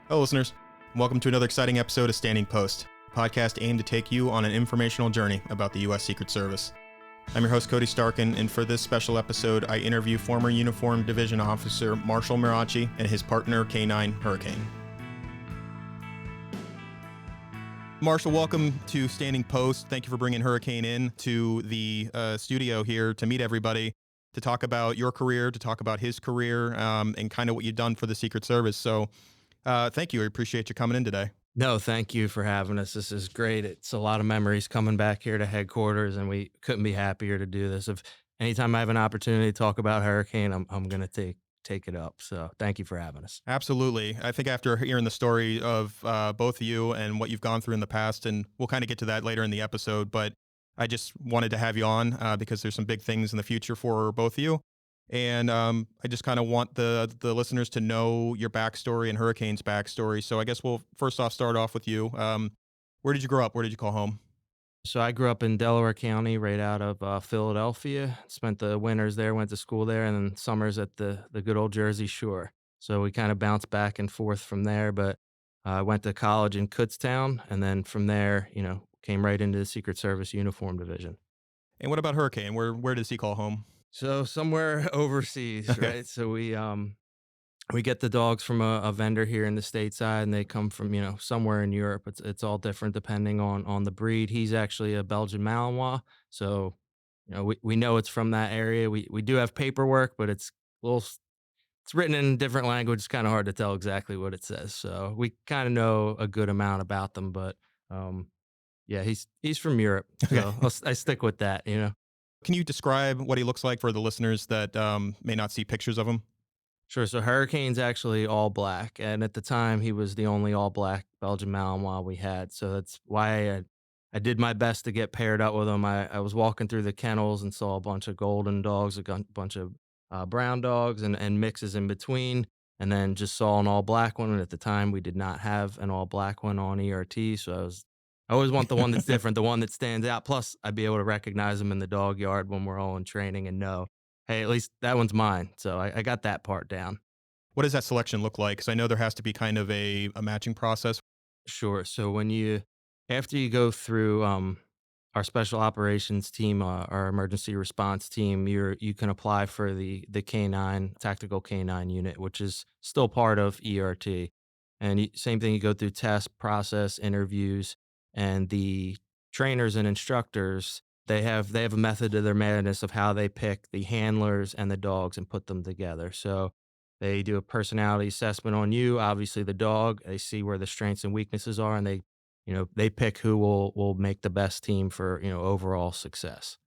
Hello, listeners. Welcome to another exciting episode of Standing Post, a podcast aimed to take you on an informational journey about the U.S. Secret Service. I'm your host, Cody Starkin, and for this special episode, I interview former Uniformed Division Officer Marshall Mirarchi and his partner, K-9 Hurricane. Marshall, welcome to Standing Post. Thank you for bringing Hurricane in to the studio here to meet everybody, to talk about your career, to talk about his career, and kind of what you've done for the Secret Service. So thank you. I appreciate you coming in today. No, thank you for having us. This is great. It's a lot of memories coming back here to headquarters, and we couldn't be happier to do this. If anytime I have an opportunity to talk about Hurricane, I'm going to take it up. So thank you for having us. Absolutely. I think after hearing the story of both of you and what you've gone through in the past, and we'll kind of get to that later in the episode, but I just wanted to have you on because there's some big things in the future for both of you. And I just kind of want the listeners to know your backstory and Hurricane's backstory. So I guess we'll first off start off with you. Where did you grow up? Where did you call home? So I grew up in Delaware County, right out of Philadelphia. Spent the winters there, went to school there, and then summers at the good old Jersey Shore. So we kind of bounced back and forth from there. But I went to college in Kutztown, and then from there, came right into the Secret Service Uniform Division. And what about Hurricane? Where does he call home? So somewhere overseas, Okay. right? So we get the dogs from a vendor here in the stateside, and they come from somewhere in Europe. It's all different depending on the breed. He's actually a Belgian Malinois, so we know it's from that area. We do have paperwork, but it's a little it's written in a different language. It's kind of hard to tell exactly what it says. So we kind of know a good amount about them, but yeah, he's from Europe, Okay. so I stick with that. Can you describe what he looks like for the listeners that may not see pictures of him? Sure. So Hurricane's actually all black, and at the time he was the only all black Belgian Malinois we had. So that's why I did my best to get paired up with him. I was walking through the kennels and saw a bunch of golden dogs, bunch of brown dogs, and mixes in between, and then just saw an all black one. And at the time we did not have an all black one on ERT, so I always want the one that's different, the one that stands out. Plus, I'd be able to recognize them in the dog yard when we're all in training and know, hey, at least that one's mine. So I got that part down. What does that selection look like? Because I know there has to be kind of a matching process. Sure. So after you go through our special operations team, our emergency response team, you can apply for the K-9 tactical K-9 unit, which is still part of ERT. And same thing, you go through test process interviews, and the trainers and instructors, they have a method to their madness of how they pick the handlers and the dogs and put them together. So they do a personality assessment on you, obviously the dog. They see where the strengths and weaknesses are, and they pick who will make the best team for, overall success.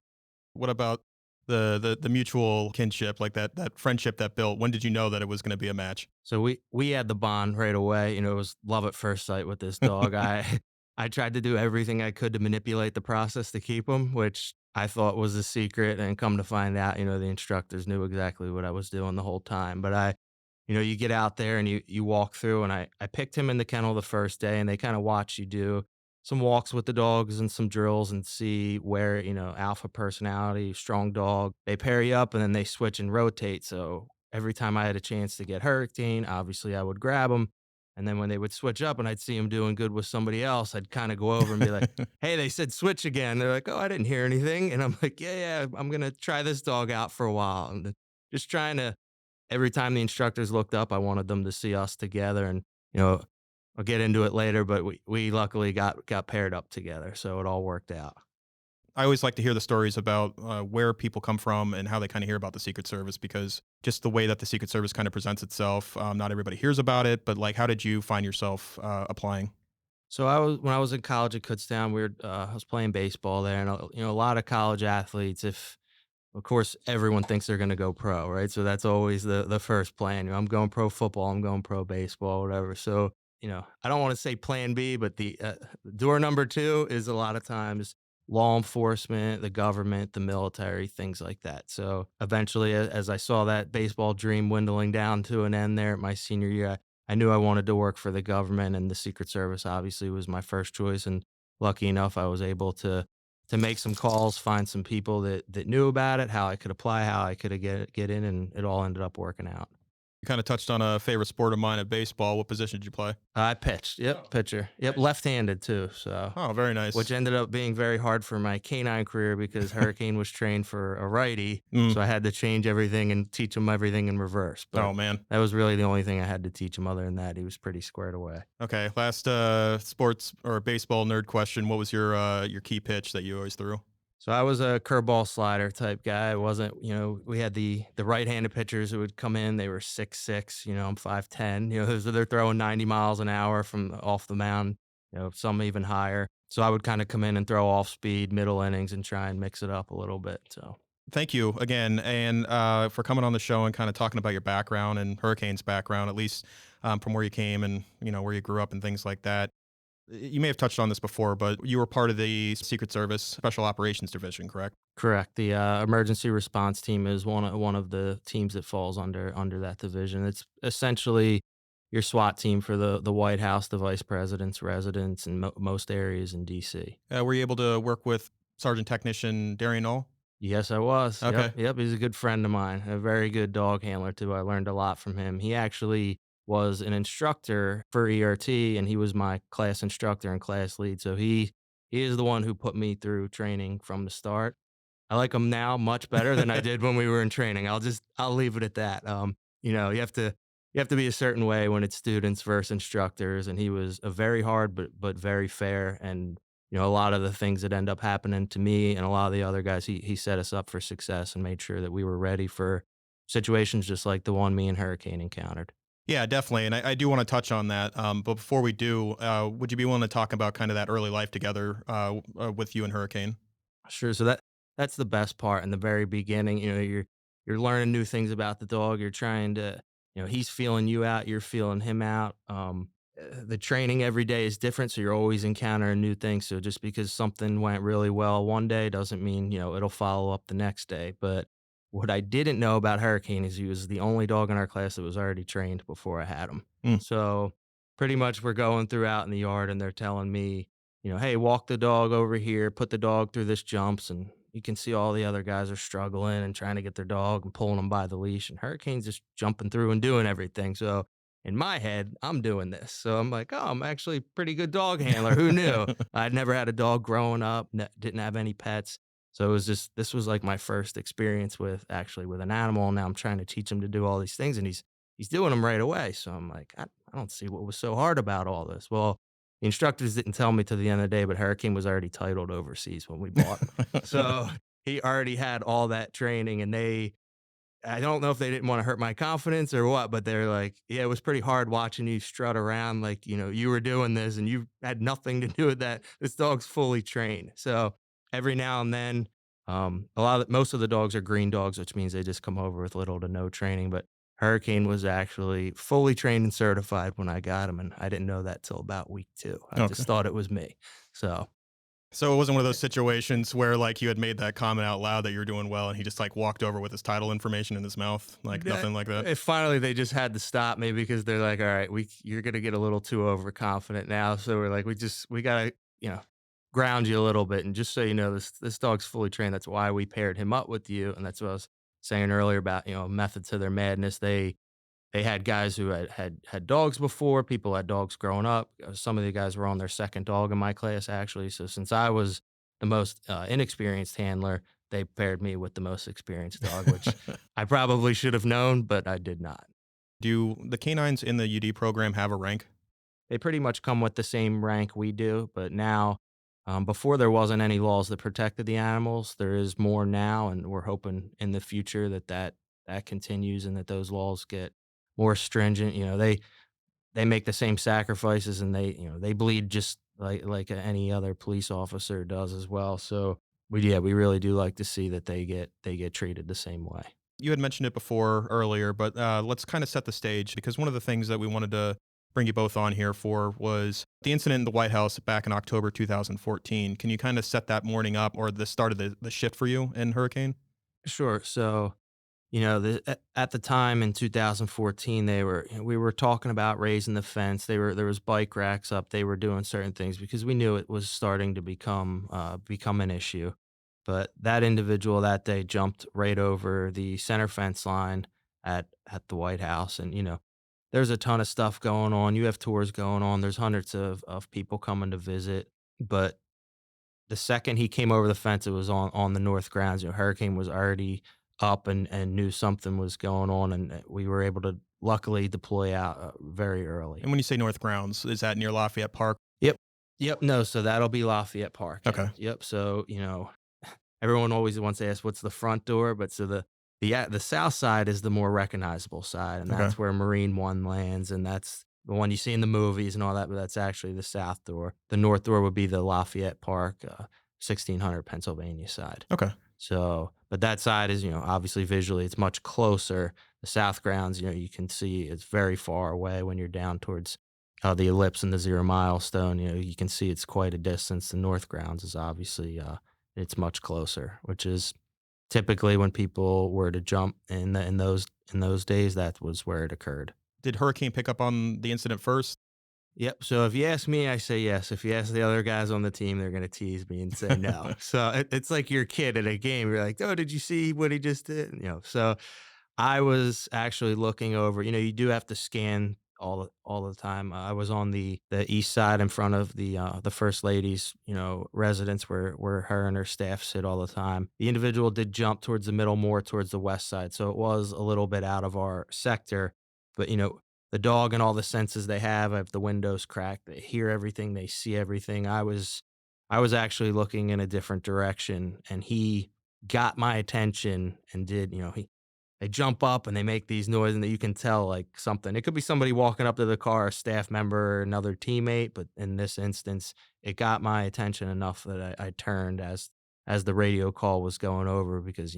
What about the mutual kinship, like that friendship that built? When did you know that it was going to be a match? So we had the bond right away. It was love at first sight with this dog. I tried to do everything I could to manipulate the process to keep him, which I thought was a secret, and come to find out, the instructors knew exactly what I was doing the whole time. But you get out there and you walk through, and I picked him in the kennel the first day, and they kind of watch you do some walks with the dogs and some drills and see where, alpha personality, strong dog, they pair you up and then they switch and rotate. So every time I had a chance to get Hurricane, obviously I would grab him. And then when they would switch up and I'd see him doing good with somebody else, I'd kind of go over and be like, hey, they said switch again. They're like, oh, I didn't hear anything. And I'm like, yeah, I'm going to try this dog out for a while. And just trying to, every time the instructors looked up, I wanted them to see us together. And, I'll get into it later, but we luckily got paired up together. So it all worked out. I always like to hear the stories about where people come from and how they kind of hear about the Secret Service, because just the way that the Secret Service kind of presents itself, not everybody hears about it. But like, how did you find yourself applying? So when I was in college at Kutztown, I was playing baseball there, and a lot of college athletes, if of course everyone thinks they're going to go pro, right? So that's always the first plan. I'm going pro football, I'm going pro baseball, whatever. So I don't want to say plan B, but the door number two is a lot of times law enforcement, the government, the military, things like that. So eventually, as I saw that baseball dream dwindling down to an end there at my senior year, I knew I wanted to work for the government, and the Secret Service obviously was my first choice. And lucky enough, I was able to make some calls, find some people that knew about it, how I could apply, how I could get in, and it all ended up working out. You kind of touched on a favorite sport of mine at baseball. What position did you play? I pitched. Yep, pitcher. Yep, left-handed too. So, Oh, very which nice. ended up being very hard for my canine career because Hurricane was trained for a righty, Mm. so I had to change everything and teach him everything in reverse. Oh But man. that was really the only thing I had to teach him. Other than that, he was pretty squared away. Okay. Last sports or baseball nerd question. What was your key pitch that you always threw? So I was a curveball slider type guy. I wasn't, we had the right-handed pitchers who would come in. They were 6'6", I'm 5'10". They're throwing 90 miles an hour from off the mound, some even higher. So I would kind of come in and throw off speed, middle innings, and try and mix it up a little bit. So Thank you again, and for coming on the show and kind of talking about your background and Hurricane's background, at least from where you came and where you grew up and things like that. You may have touched on this before, but you were part of the Secret Service Special Operations Division, correct? correct. The emergency response team is one of the teams that falls under that division. It's essentially your SWAT team for the White House, the vice president's residence, and most areas in D.C. Were you able to work with Sergeant Technician Darian Knoll? Yes, I was. Yep, Okay. yep, he's a good friend of mine, a very good dog handler too. I learned a lot from him. He actually was an instructor for ERT, and he was my class instructor and class lead. So he is the one who put me through training from the start. I like him now much better than I did when we were in training. I'll leave it at that. You have to be a certain way when it's students versus instructors, and he was a very hard but very fair. And a lot of the things that end up happening to me and a lot of the other guys, he set us up for success and made sure that we were ready for situations just like the one me and Hurricane encountered. Yeah, definitely. And I do want to touch on that. But before we do, would you be willing to talk about kind of that early life together with you and Hurricane? Sure. So that's the best part in the very beginning. You're learning new things about the dog. You're trying to, he's feeling you out. You're feeling him out. The training every day is different, so you're always encountering new things. So just because something went really well one day doesn't mean it'll follow up the next day. But what I didn't know about Hurricane is he was the only dog in our class that was already trained before I had him. Mm. So pretty much we're going throughout in the yard, and they're telling me hey, walk the dog over here, put the dog through this jumps. And you can see all the other guys are struggling and trying to get their dog and pulling them by the leash. And Hurricane's just jumping through and doing everything. So in my head, I'm doing this. So I'm like, oh, I'm actually a pretty good dog handler. Who knew? I'd never had a dog growing up, didn't have any pets. So this was like my first experience with an animal. And now I'm trying to teach him to do all these things, and he's doing them right away. So I'm like, I don't see what was so hard about all this. Well, the instructors didn't tell me till the end of the day, but Hurricane was already titled overseas when we bought him. So he already had all that training, and I don't know if they didn't want to hurt my confidence or what, but they're like, yeah, it was pretty hard watching you strut around like, you were doing this and you had nothing to do with that. This dog's fully trained. So every now and then, most of the dogs are green dogs, which means they just come over with little to no training. But Hurricane was actually fully trained and certified when I got him. And I didn't know that till about week 2. I Okay. just thought it was me. So So it wasn't one of those situations where like you had made that comment out loud that you're doing well, and he just like walked over with his title information in his mouth, like Yeah, nothing like that. finally, they just had to stop me because they're like, "All right, you're gonna get a little too overconfident now." So we're like, we gotta, ground you a little bit, and just so you know, this dog's fully trained. That's why we paired him up with you, and that's what I was saying earlier about method to their madness. They had guys who had dogs before. People had dogs growing up. Some of the guys were on their second dog in my class, actually. So since I was the most inexperienced handler, they paired me with the most experienced dog, which I probably should have known, but I did not. Do the canines in the UD program have a rank? They pretty much come with the same rank we do, but now, before there wasn't any laws that protected the animals, there is more now, and we're hoping in the future that continues and that those laws get more stringent. They make the same sacrifices, and they bleed just like any other police officer does as well. So we really do like to see that they get treated the same way. You had mentioned it before earlier, but let's kind of set the stage because one of the things that we wanted to bring you both on here for was the incident in the White House back in October 2014. Can you kind of set that morning up or the start of the shift for you in Hurricane? Sure. So at the time in 2014, we were talking about raising the fence. There was bike racks up. They were doing certain things because we knew it was starting to become an issue. But that individual that day jumped right over the center fence line at the White House, and there's a ton of stuff going on. You have tours going on. There's hundreds of people coming to visit, but the second he came over the fence, it was on the north grounds. Hurricane was already up and knew something was going on, and we were able to luckily deploy out very early. And when you say North Grounds, is that near Lafayette Park? Yep. Yep. No, so that'll be Lafayette Park. Okay. Yeah. Yep. So, everyone always wants to ask what's the front door, but so the south side is the more recognizable side, and Okay. that's where Marine One lands, and that's the one you see in the movies and all that. But that's actually the south door. The north door would be the Lafayette Park, 1600 Pennsylvania side. Okay. So, but that side is, obviously visually it's much closer. The south grounds, you can see it's very far away when you're down towards the ellipse and the 0 milestone. You can see it's quite a distance. The north grounds is obviously it's much closer, which is typically when people were to jump in those days, that was where it occurred. Did Hurricane pick up on the incident first? Yep. So if you ask me, I say yes. If you ask the other guys on the team, they're going to tease me and say no. So it's like your kid at a game. You're like, oh, did you see what he just did? So I was actually looking over. You do have to scan all the time. I was on the east side in front of the first lady's residence where her and her staff sit all the time. The individual did jump towards the middle, more towards the west side, so it was a little bit out of our sector. But the dog and all the senses they have the windows cracked, they hear everything, they see everything. I was actually looking in a different direction, and he got my attention and did they jump up and they make these noises and that you can tell like something. It could be somebody walking up to the car, a staff member, another teammate, but in this instance, it got my attention enough that I turned as the radio call was going over because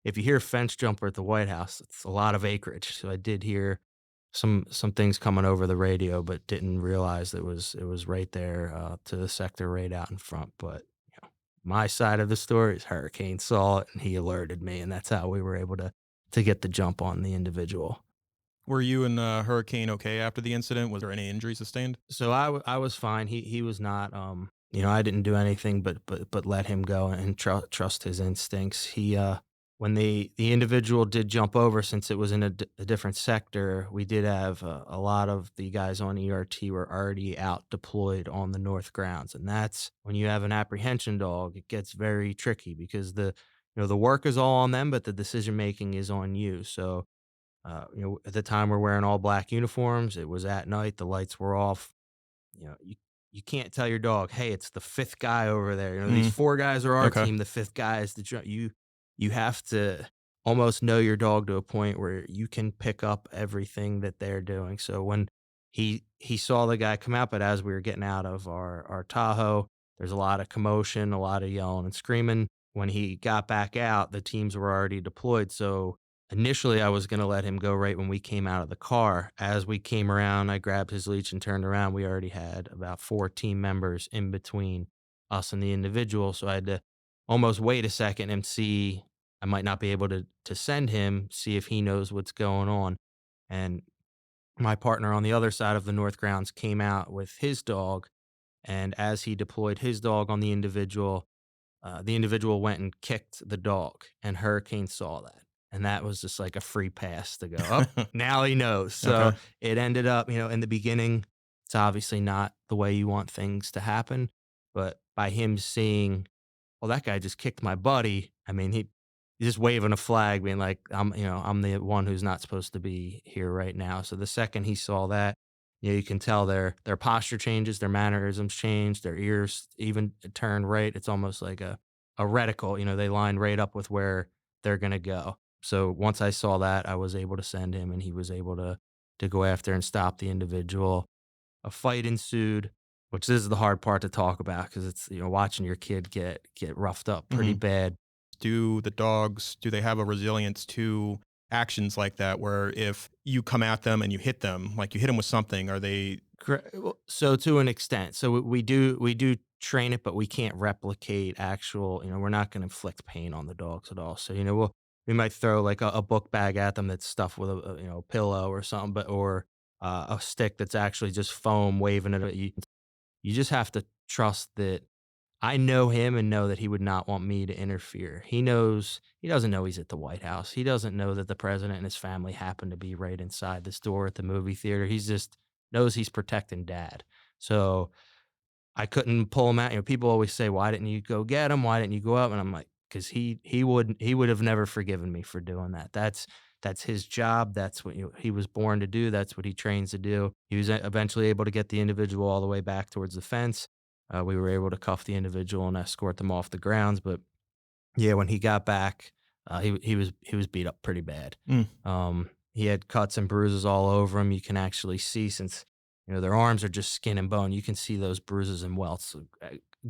if you hear fence jumper at the White House, it's a lot of acreage. So I did hear some things coming over the radio, but didn't realize it was right there to the sector right out in front. But my side of the story is Hurricane saw it and he alerted me, and that's how we were able to get the jump on the individual. Were you and Hurricane okay after the incident? Was there any injuries sustained? So I was fine. He was not. I didn't do anything but let him go and trust his instincts. When the individual did jump over, since it was in a different sector, we did have a lot of the guys on ERT were already out deployed on the north grounds, and that's when you have an apprehension dog, it gets very tricky because the work is all on them, but the decision making is on you. So at the time we're wearing all black uniforms. It was at night. The lights were off. You can't tell your dog, hey, it's the fifth guy over there. These Mm, four guys are our okay. team. The fifth guy is you have to almost know your dog to a point where you can pick up everything that they're doing. So when he saw the guy come out, but as we were getting out of our Tahoe, there's a lot of commotion, a lot of yelling and screaming. When he got back out, the teams were already deployed. So initially, I was gonna let him go right when we came out of the car. As we came around, I grabbed his leash and turned around. We already had about 4 team members in between us and the individual, so I had to almost wait a second and see. I might not be able to send him, see if he knows what's going on, and my partner on the other side of the north grounds came out with his dog, and as he deployed his dog on the individual went and kicked the dog, and Hurricane saw that. And that was just like a free pass to go, "Oh, now he knows." So Okay. it ended up, in the beginning, it's obviously not the way you want things to happen. But by him seeing, well, that guy just kicked my buddy. I mean, he's just waving a flag, being like, I'm the one who's not supposed to be here right now. So the second he saw that, you can tell their posture changes, their mannerisms change, their ears even turn right. It's almost like a reticle. They line right up with where they're gonna go. So once I saw that, I was able to send him, and he was able to go after and stop the individual. A fight ensued, which is the hard part to talk about because it's watching your kid get roughed up pretty Hmm. bad. Do they have a resilience to actions like that where if you come at them and you hit them, like you hit them with something, are they Well, so to an extent, so we do train it, but we can't replicate actual. We're not going to inflict pain on the dogs at all. So we might throw like a book bag at them that's stuffed with a pillow or something, but or a stick that's actually just foam waving it at you. You just have to trust that I know him and know that he would not want me to interfere. He doesn't know he's at the White House. He doesn't know that the president and his family happen to be right inside this door at the movie theater. He's just knows he's protecting dad. So I couldn't pull him out. You know, people always say, "Why didn't you go get him? Why didn't you go up?" And I'm like, "'Cause he would have never forgiven me for doing that. That's his job. That's what, he was born to do. That's what he trains to do." He was eventually able to get the individual all the way back towards the fence. We were able to cuff the individual and escort them off the grounds. But yeah, when he got back, he was beat up pretty bad. Mm. He had cuts and bruises all over him. You can actually see, since their arms are just skin and bone. You can see those bruises and welts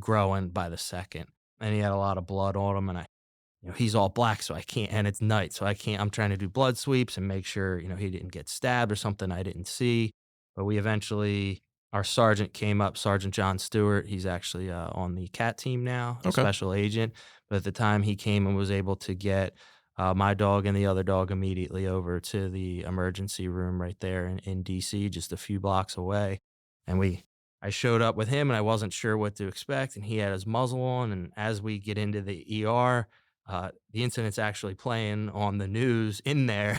growing by the second. And he had a lot of blood on him. And he's all black, so I can't, and it's night, so I can't. I'm trying to do blood sweeps and make sure he didn't get stabbed or something I didn't see. But we eventually, our sergeant came up, Sergeant John Stewart. He's actually on the CAT team now, a Okay. special agent. But at the time, he came and was able to get my dog and the other dog immediately over to the emergency room right there in DC, just a few blocks away. And I showed up with him, and I wasn't sure what to expect. And he had his muzzle on. And as we get into the ER, the incident's actually playing on the news in there,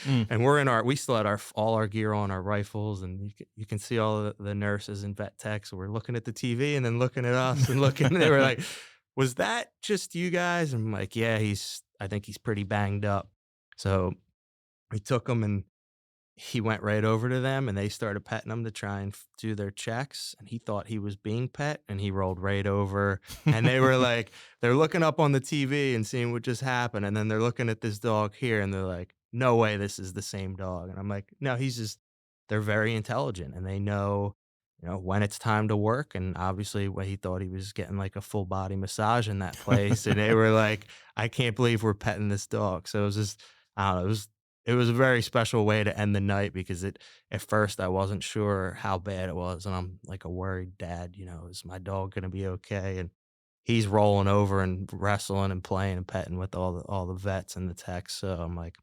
Mm. and we still had all our gear on, our rifles, and you can see all the nurses and vet techs were looking at the TV and then looking at us and looking. They were like, "Was that just you guys?" And I'm like, "Yeah, I think he's pretty banged up." So we took him, and he went right over to them, and they started petting him to try and do their checks, and he thought he was being pet, and he rolled right over, and they were like, they're looking up on the TV and seeing what just happened, and then they're looking at this dog here, and they're like, "No way this is the same dog." And I'm like, "No, they're very intelligent, and they know, when it's time to work." And obviously, what he thought he was getting like a full body massage in that place, and they were like, "I can't believe we're petting this dog." So it was just, I don't know, it was a very special way to end the night, because at first I wasn't sure how bad it was, and I'm like a worried dad, is my dog gonna be okay? And he's rolling over and wrestling and playing and petting with all the vets and the techs. So I'm like,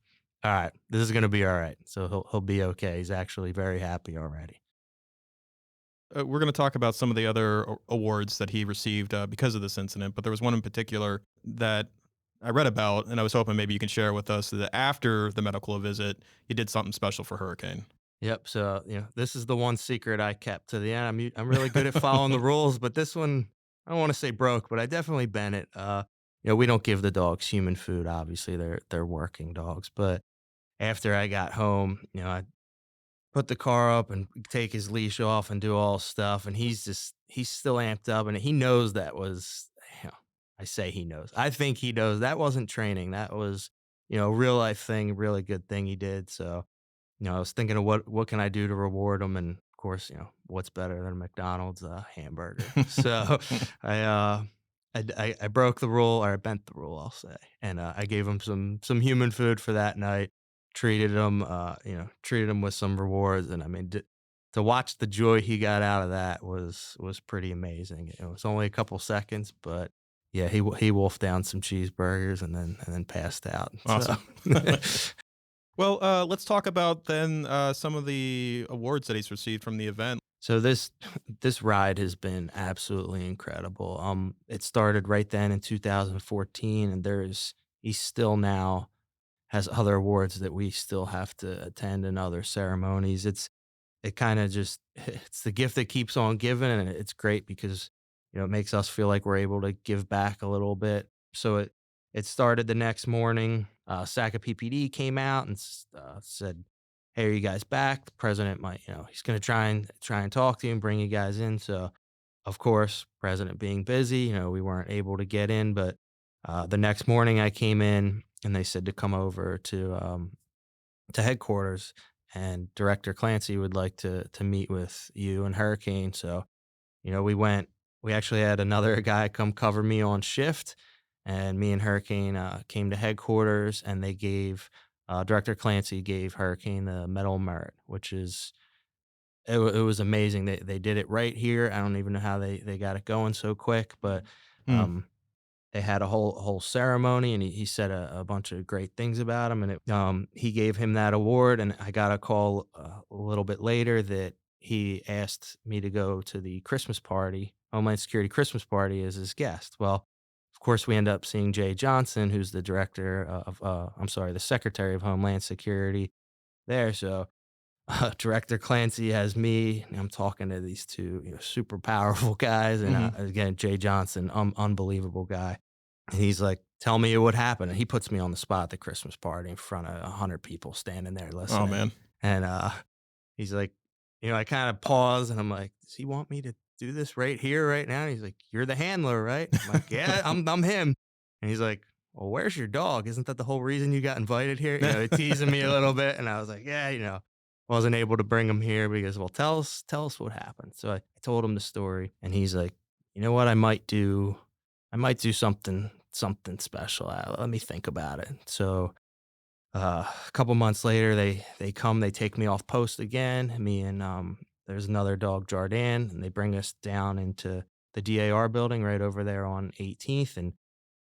all right, this is gonna be all right. So he'll be okay. He's actually very happy already. We're going to talk about some of the other awards that he received because of this incident, but there was one in particular that I read about, and I was hoping maybe you can share with us that after the medical visit, he did something special for Hurricane. Yep. So, this is the one secret I kept to the end. I'm really good at following the rules, but this one, I don't want to say broke, but I definitely bent it. We don't give the dogs human food. Obviously, they're working dogs. But after I got home, I put the car up and take his leash off and do all stuff, and he's still amped up, and he knows that was, you know, I say he knows. I think he knows that wasn't training. That was, real life thing, really good thing he did. So, I was thinking of what can I do to reward him, and of course, what's better than a McDonald's hamburger. So I, uh, I broke the rule, or I bent the rule, I'll say, and I gave him some human food for that night. Treated him with some rewards, and I mean, to watch the joy he got out of that was pretty amazing. It was only a couple seconds, but yeah, he wolfed down some cheeseburgers and then passed out. So. Awesome. Well, let's talk about then some of the awards that he's received from the event. So this ride has been absolutely incredible. It started right then in 2014, and he still now has other awards that we still have to attend, and other ceremonies. It kind of just it's the gift that keeps on giving, and it's great because it makes us feel like we're able to give back a little bit. So it started the next morning. SACA PPD came out and said, "Hey, are you guys back? The president might, he's going to try and talk to you and bring you guys in." So of course, president being busy, we weren't able to get in. But the next morning, I came in, and they said to come over to headquarters, and Director Clancy would like to meet with you and Hurricane. So, we went. We actually had another guy come cover me on shift, and me and Hurricane came to headquarters, and they gave Director Clancy gave Hurricane the Medal of Merit, which is it was amazing. They did it right here. I don't even know how they got it going so quick, but Hmm. um, they had a whole ceremony, and he said a bunch of great things about him, and he gave him that award. And I got a call a little bit later that he asked me to go to the Christmas party Homeland Security Christmas party as his guest. Well, of course, we end up seeing Jay Johnson, who's the director of, I'm sorry, the Secretary of Homeland Security there. So Director Clancy has me, and I'm talking to these two, super powerful guys, and Hmm. again, Jay Johnson, unbelievable guy. And he's like, "Tell me what happened," and he puts me on the spot at the Christmas party in front of 100 people standing there Oh listening, man. and he's like, I kind of pause, and I'm like, "Does he want me to do this right here, right now?" And he's like, "You're the handler, right?" I'm like, "Yeah, I'm him," and he's like, "Well, where's your dog? Isn't that the whole reason you got invited here?" Teasing me a little bit, and I was like, "Yeah, wasn't able to bring him here because, well, tell us what happened." So I told him the story, and he's like, "You know what? I might do something special. Let me think about it." So a couple months later, they come, they take me off post again. Me and there's another dog, Jordan, and they bring us down into the DAR building right over there on 18th, and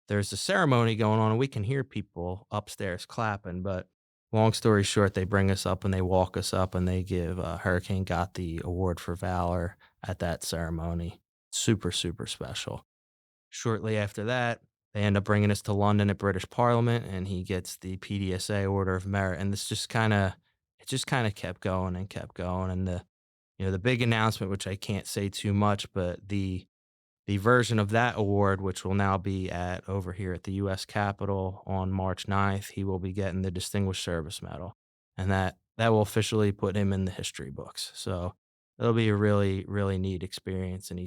there's a ceremony going on, and we can hear people upstairs clapping. But long story short, they bring us up and they walk us up, and they give Hurricane got the award for valor at that ceremony. Super, super special. Shortly after that, they end up bringing us to London at British Parliament, and he gets the PDSA Order of Merit. And it just kind of kept going and kept going. And the big announcement, which I can't say too much, but the version of that award, which will now be at over here at the U.S. Capitol on March 9th, he will be getting the Distinguished Service Medal, and that will officially put him in the history books. So it'll be a really really neat experience. And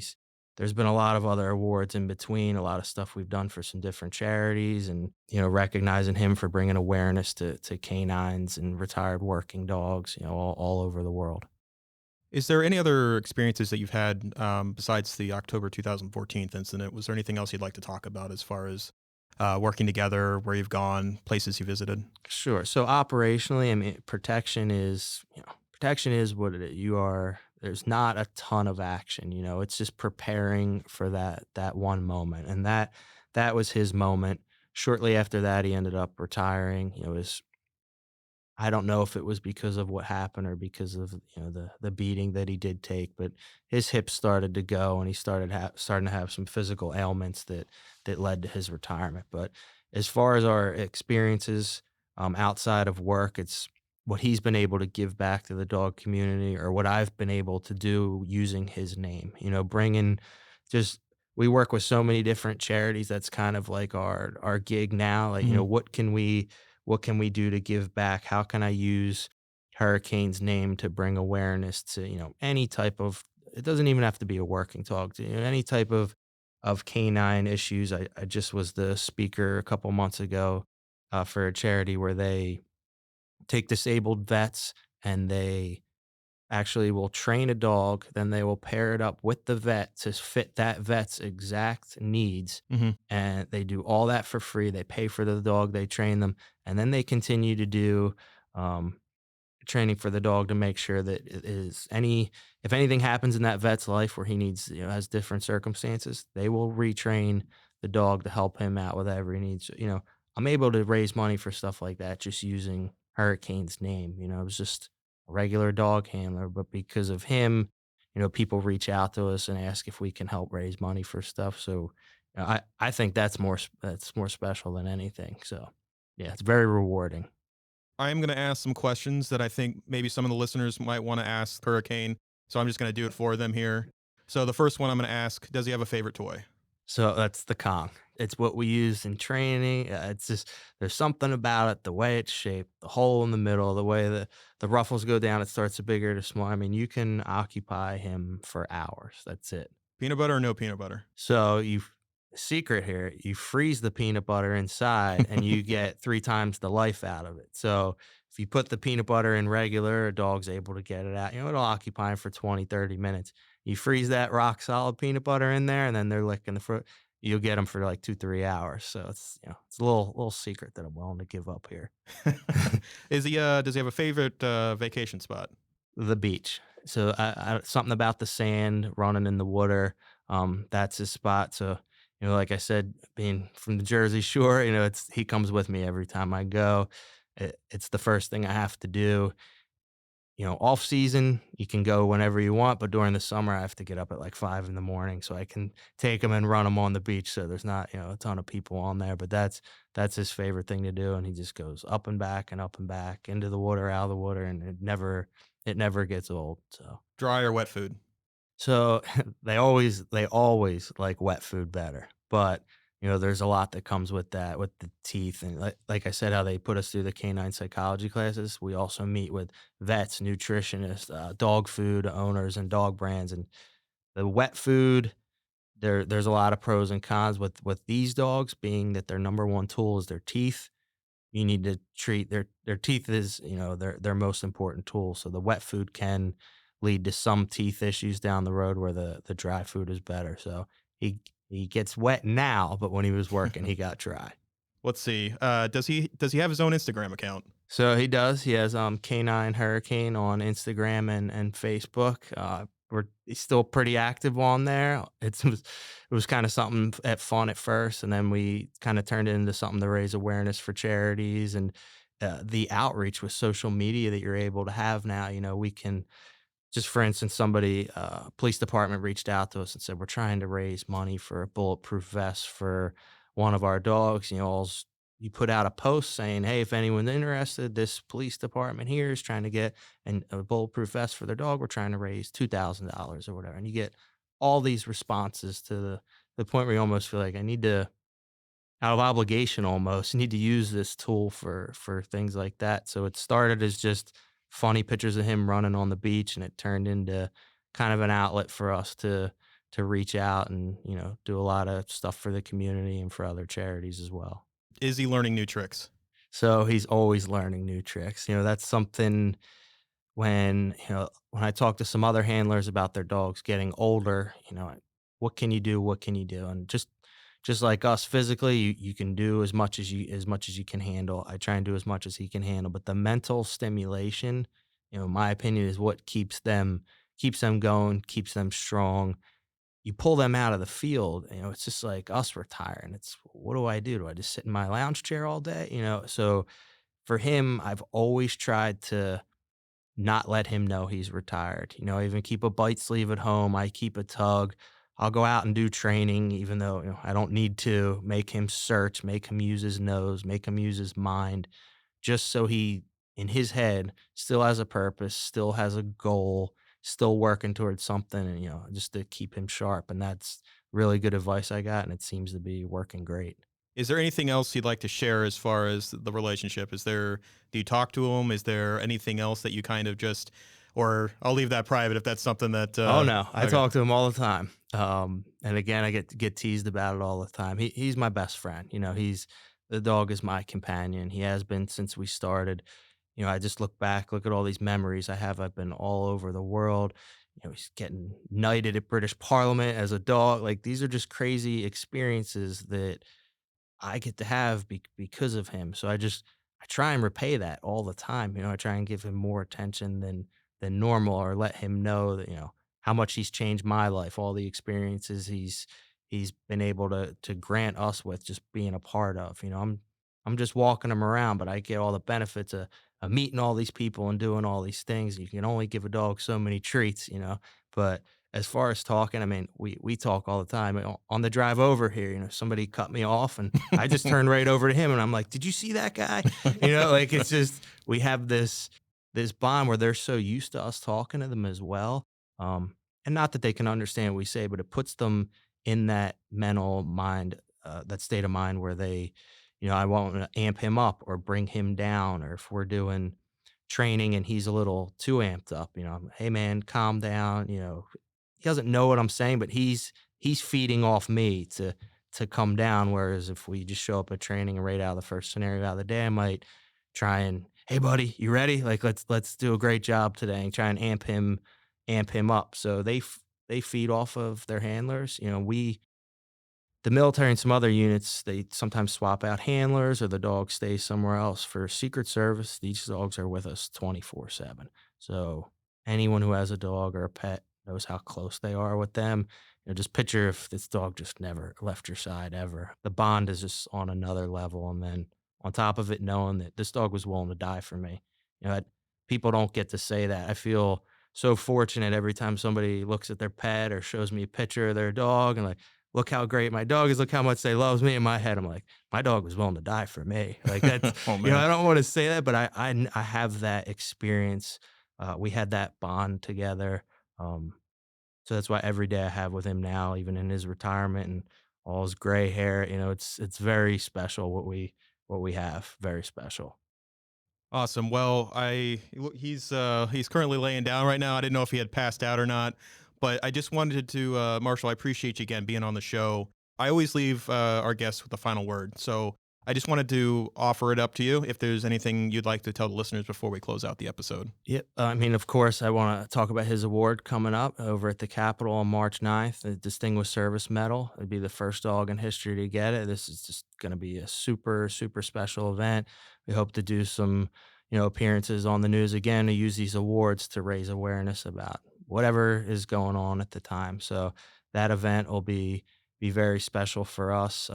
there's been a lot of other awards in between, a lot of stuff we've done for some different charities, and recognizing him for bringing awareness to canines and retired working dogs, all over the world. Is there any other experiences that you've had besides the October 2014 incident? Was there anything else you'd like to talk about as far as working together, where you've gone, places you visited? Sure. So operationally, I mean, protection is what it is. There's not a ton of action, it's just preparing for that one moment. And that was his moment. Shortly after that, he ended up retiring. I don't know if it was because of what happened or because of the beating that he did take, but his hips started to go, and he starting to have some physical ailments that led to his retirement. But as far as our experiences outside of work, it's what he's been able to give back to the dog community, or what I've been able to do using his name. Bringing just we work with so many different charities. That's kind of like our gig now. Like, Hmm. what can we do to give back? How can I use Hurricane's name to bring awareness to, any type of, it doesn't even have to be a working dog, to, any type of canine issues. I just was the speaker a couple months ago for a charity where they take disabled vets, and they actually will train a dog, then they will pair it up with the vet to fit that vet's exact needs, Hmm. and they do all that for free. They pay for the dog, they train them, and then they continue to do, um, training for the dog to make sure that it is any if anything happens in that vet's life where he needs, has different circumstances, they will retrain the dog to help him out with whatever he needs. I'm able to raise money for stuff like that just using Hurricane's name. It was just a regular dog handler, but because of him, people reach out to us and ask if we can help raise money for stuff. So I think that's more special than anything. So yeah, it's very rewarding. I'm going to ask some questions that I think maybe some of the listeners might want to ask Hurricane. So I'm just going to do it for them here. So the first one I'm going to ask, does he have a favorite toy? So that's the Kong. It's what we use in training. It's just there's something about it, the way it's shaped, the hole in the middle, the way the ruffles go down. It starts to bigger to small. I mean, you can occupy him for hours. That's it. Peanut butter or no peanut butter? So secret here, you freeze the peanut butter inside, and you get 3 times the life out of it. So if you put the peanut butter in regular, a dog's able to get it out. It'll occupy 'em for 20, 30 minutes. You freeze that rock solid peanut butter in there, and then they're licking the fruit. You'll get them for like 2, 3 hours. So it's a little secret that I'm willing to give up here. Does he have a favorite vacation spot? The beach. So something about the sand running in the water, that's his spot. So, like I said, being from the Jersey Shore, he comes with me every time I go. It's the first thing I have to do. Off season, you can go whenever you want, but during the summer, I have to get up at like 5 in the morning so I can take him and run him on the beach. So there's not, a ton of people on there, but that's his favorite thing to do. And he just goes up and back into the water, out of the water, and it never gets old. Dry or wet food? So they always like wet food better, but there's a lot that comes with that, with the teeth, and like I said, how they put us through the canine psychology classes. We also meet with vets, nutritionists, dog food owners, and dog brands. And the wet food, there's a lot of pros and cons with these dogs, being that their number one tool is their teeth. You need to treat their teeth is, their most important tool. So the wet food can lead to some teeth issues down the road where the dry food is better. So he gets wet now, but when he was working, he got dry. Let's see. Does he have his own Instagram account? So he does. He has K-9 Hurricane on Instagram and Facebook. He's still pretty active on there. It was kind of something at fun at first, and then we kind of turned it into something to raise awareness for charities and the outreach with social media that you're able to have now. We can just, for instance, police department reached out to us and said, we're trying to raise money for a bulletproof vest for one of our dogs. You put out a post saying, hey, if anyone's interested, this police department here is trying to get a bulletproof vest for their dog. We're trying to raise $2,000 or whatever. And you get all these responses to the point where you almost feel like I need to, out of obligation almost, need to use this tool for things like that. So it started as just funny pictures of him running on the beach, and it turned into kind of an outlet for us to reach out and, do a lot of stuff for the community and for other charities as well. Is he learning new tricks? So he's always learning new tricks. That's something when I talk to some other handlers about their dogs getting older, what can you do? What can you do? And just like us physically, you can do as much as you can handle. I try and do as much as he can handle, but the mental stimulation, in my opinion, is what keeps them going, keeps them strong. You pull them out of the field, it's just like us retiring. It's, what do I do? Do I just sit in my lounge chair all day? So for him, I've always tried to not let him know he's retired. I even keep a bite sleeve at home. I keep a tug. I'll go out and do training, even though I don't need to. Make him search, make him use his nose, make him use his mind, just so he, in his head, still has a purpose, still has a goal, still working towards something, and just to keep him sharp. And that's really good advice I got, and it seems to be working great. Is there anything else you'd like to share as far as the relationship? Do you talk to him? Is there anything else that you kind of just, or I'll leave that private if that's something that, Oh no, I okay. talk to him all the time. And again, I get teased about it all the time. He's my best friend. The dog is my companion. He has been since we started. I just look back, look at all these memories I have. I've been all over the world. He's getting knighted at British Parliament as a dog. Like, these are just crazy experiences that I get to have because of him. So I try and repay that all the time. I try and give him more attention than normal, or let him know that, how much he's changed my life, all the experiences he's been able to grant us with just being a part of. I'm just walking him around, but I get all the benefits of meeting all these people and doing all these things. You can only give a dog so many treats. But as far as talking, I mean, we talk all the time. On the drive over here, somebody cut me off, and I just turned right over to him, and I'm like, "Did you see that guy?" Like, it's just, we have this bond where they're so used to us talking to them as well. And not that they can understand what we say, but it puts them in that mental mind, that state of mind where they, I won't amp him up or bring him down, or if we're doing training and he's a little too amped up, hey man, calm down. He doesn't know what I'm saying, but he's feeding off me to come down. Whereas if we just show up at training and right out of the first scenario out of the day, I might try and, hey buddy, you ready? Like, let's do a great job today, and try and amp him up. So they feed off of their handlers. The military and some other units, they sometimes swap out handlers, or the dog stays somewhere else. For Secret Service, these dogs are with us 24/7. So anyone who has a dog or a pet knows how close they are with them. Just picture if this dog just never left your side ever. The bond is just on another level. And then on top of it, knowing that this dog was willing to die for me. You know, people don't get to say that. I feel so fortunate every time somebody looks at their pet or shows me a picture of their dog and like, look how great my dog is, look how much they loves me. In my head, I'm like, my dog was willing to die for me. Like that's, Oh man. I don't want to say that, but I have that experience. We had that bond together. Um, so that's why every day I have with him now, even in his retirement and all his gray hair, it's very special what we have. Very special. Awesome. Well, he's currently laying down right now. I didn't know if he had passed out or not, but I just wanted to Marshall, I appreciate you again being on the show. I always leave our guests with a final word. So I just wanted to offer it up to you if there's anything you'd like to tell the listeners before we close out the episode. Yep. I mean, of course, I want to talk about his award coming up over at the Capitol on March 9th, the Distinguished Service Medal. It'd be the first dog in history to get it. This is just going to be a super, super special event. We hope to do some, appearances on the news again to use these awards to raise awareness about whatever is going on at the time. So that event will be very special for us.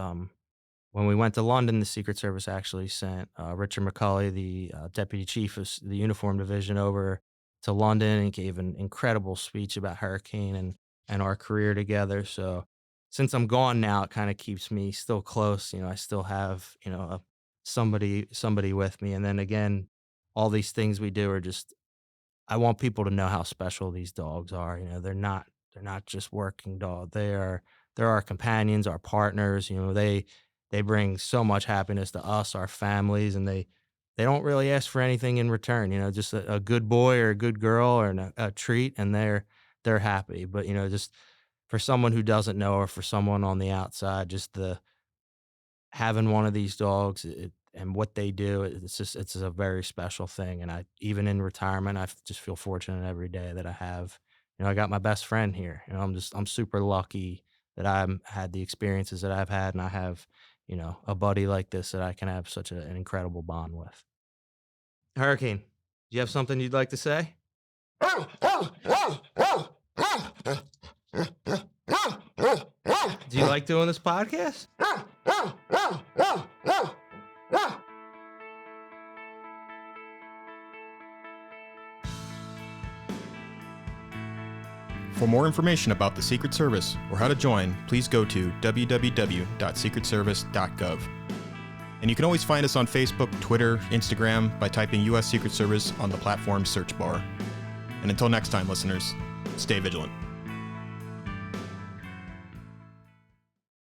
When we went to London, the Secret Service actually sent Richard McCulley, the deputy chief of the uniform division, over to London and gave an incredible speech about Hurricane and our career together. So since I'm gone now, it kind of keeps me still close. I still have somebody with me, and then again, all these things we do are just I want people to know how special these dogs are. They're not just working dog. They're our companions, our partners. They bring so much happiness to us, our families, and they don't really ask for anything in return. Just a good boy or a good girl or a treat, and they're happy. But just for someone who doesn't know or for someone on the outside, just the having one of these dogs and what they do, it's a very special thing. And I even in retirement, just feel fortunate every day that I have. I got my best friend here. I'm super lucky that I'm had the experiences that I've had, and I have a buddy like this that I can have such an incredible bond with. Hurricane, do you have something you'd like to say? Do you like doing this podcast? For more information about the Secret Service or how to join, please go to www.secretservice.gov. And you can always find us on Facebook, Twitter, Instagram by typing U.S. Secret Service on the platform's search bar. And until next time, listeners, stay vigilant.